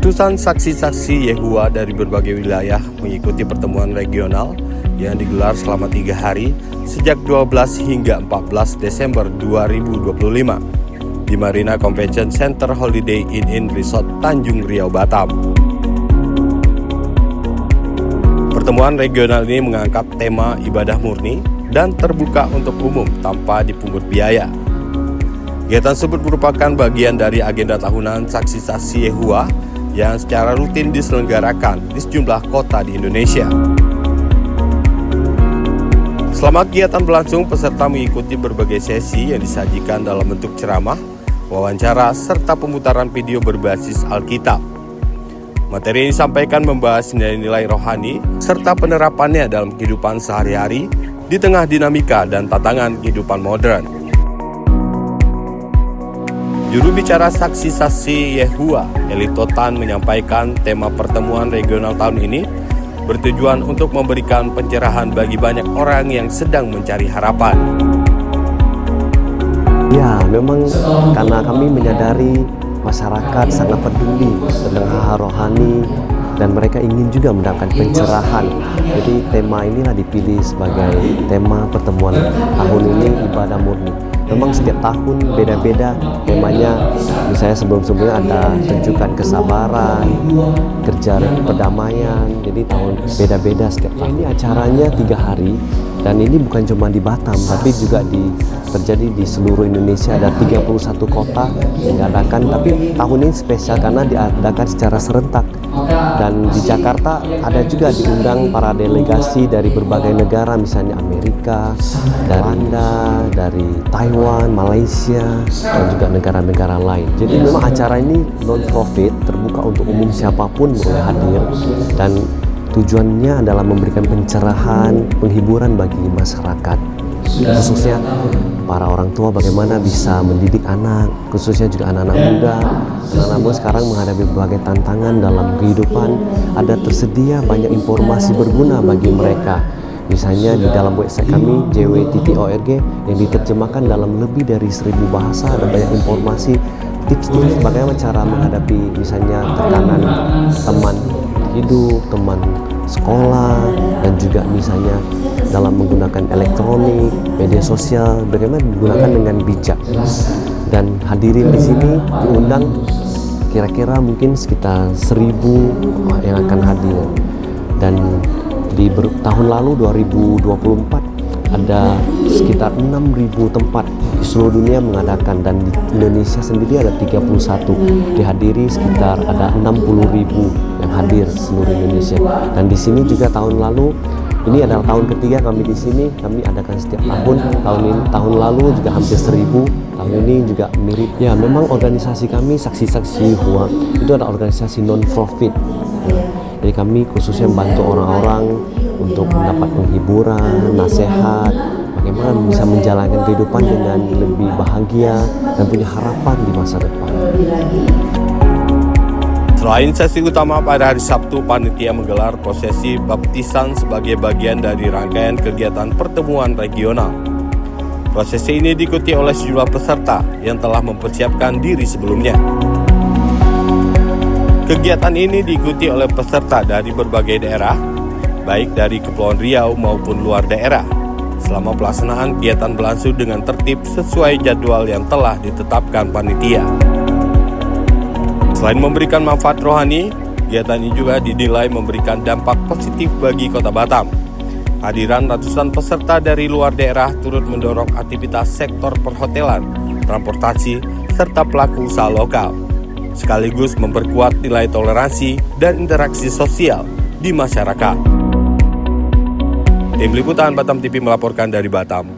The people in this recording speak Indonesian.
Ratusan saksi-saksi Yehua dari berbagai wilayah mengikuti pertemuan regional yang digelar selama 3 hari sejak 12 hingga 14 Desember 2025 di Marina Convention Center Holiday Inn Resort Tanjung Riau, Batam. Pertemuan regional ini mengangkat tema ibadah murni dan terbuka untuk umum tanpa dipungut biaya. Kegiatan tersebut merupakan bagian dari agenda tahunan saksi-saksi Yehua yang secara rutin diselenggarakan di sejumlah kota di Indonesia. Selama kegiatan berlangsung, peserta mengikuti berbagai sesi yang disajikan dalam bentuk ceramah, wawancara, serta pemutaran video berbasis Alkitab. Materi yang disampaikan membahas nilai-nilai rohani serta penerapannya dalam kehidupan sehari-hari di tengah dinamika dan tantangan kehidupan modern. Juru bicara saksi-saksi Yehua, Eli Totan, menyampaikan tema pertemuan regional tahun ini bertujuan untuk memberikan pencerahan bagi banyak orang yang sedang mencari harapan. Ya, memang karena kami menyadari masyarakat sangat peduli tentang hal rohani dan mereka ingin juga mendapatkan pencerahan. Jadi tema inilah dipilih sebagai tema pertemuan tahun ini, ibadah murni. Memang setiap tahun beda-beda temanya. Misalnya sebelum-sebelumnya ada tunjukkan kesabaran, kerja perdamaian. Jadi tahun beda-beda setiap tahun. Ini acaranya 3 hari dan ini bukan cuma di Batam tapi juga terjadi di seluruh Indonesia. Ada 31 kota yang diadakan, tapi tahun ini spesial karena diadakan secara serentak. Dan di Jakarta ada juga diundang para delegasi dari berbagai negara, misalnya Amerika, dari Belanda, dari Taiwan, Malaysia, dan juga negara-negara lain. Jadi memang acara ini non-profit, terbuka untuk umum, siapapun boleh hadir, dan tujuannya adalah memberikan pencerahan, penghiburan bagi masyarakat, khususnya para orang tua bagaimana bisa mendidik anak, khususnya juga anak-anak muda. Anak-anak muda sekarang menghadapi berbagai tantangan dalam kehidupan. Ada tersedia banyak informasi berguna bagi mereka. Misalnya di dalam website kami jw.org yang diterjemahkan dalam lebih dari 1000 bahasa, ada banyak informasi, tips-tips bagaimana cara menghadapi misalnya tekanan teman hidup, teman sekolah, dan juga misalnya dalam menggunakan elektronik, media sosial, bagaimana digunakan dengan bijak. Dan hadirin di sini diundang kira-kira mungkin sekitar 1000 yang akan hadir. Dan di tahun lalu 2024 ada sekitar 6.000 tempat di seluruh dunia mengadakan, dan di Indonesia sendiri ada 31, dihadiri sekitar ada 60.000 yang hadir seluruh Indonesia. Dan di sini juga tahun lalu, ini adalah tahun ketiga kami di sini, kami adakan setiap tahun. Tahun lalu juga hampir 1000, tahun ini juga mirip. Ya, memang organisasi kami saksi-saksi Yehua itu adalah organisasi non-profit. Jadi kami khususnya membantu orang-orang untuk mendapat penghiburan, nasihat, bagaimana bisa menjalankan kehidupan dengan lebih bahagia dan punya harapan di masa depan. Selain sesi utama pada hari Sabtu, panitia menggelar prosesi baptisan sebagai bagian dari rangkaian kegiatan pertemuan regional. Prosesi ini diikuti oleh sejumlah peserta yang telah mempersiapkan diri sebelumnya. Kegiatan ini diikuti oleh peserta dari berbagai daerah, baik dari Kepulauan Riau maupun luar daerah. Selama pelaksanaan, kegiatan berlangsung dengan tertib sesuai jadwal yang telah ditetapkan panitia. Selain memberikan manfaat rohani, kegiatan ini juga dinilai memberikan dampak positif bagi Kota Batam. Hadiran ratusan peserta dari luar daerah turut mendorong aktivitas sektor perhotelan, transportasi, serta pelaku usaha lokal, sekaligus memperkuat nilai toleransi dan interaksi sosial di masyarakat. Tim Liputan Batam TV melaporkan dari Batam.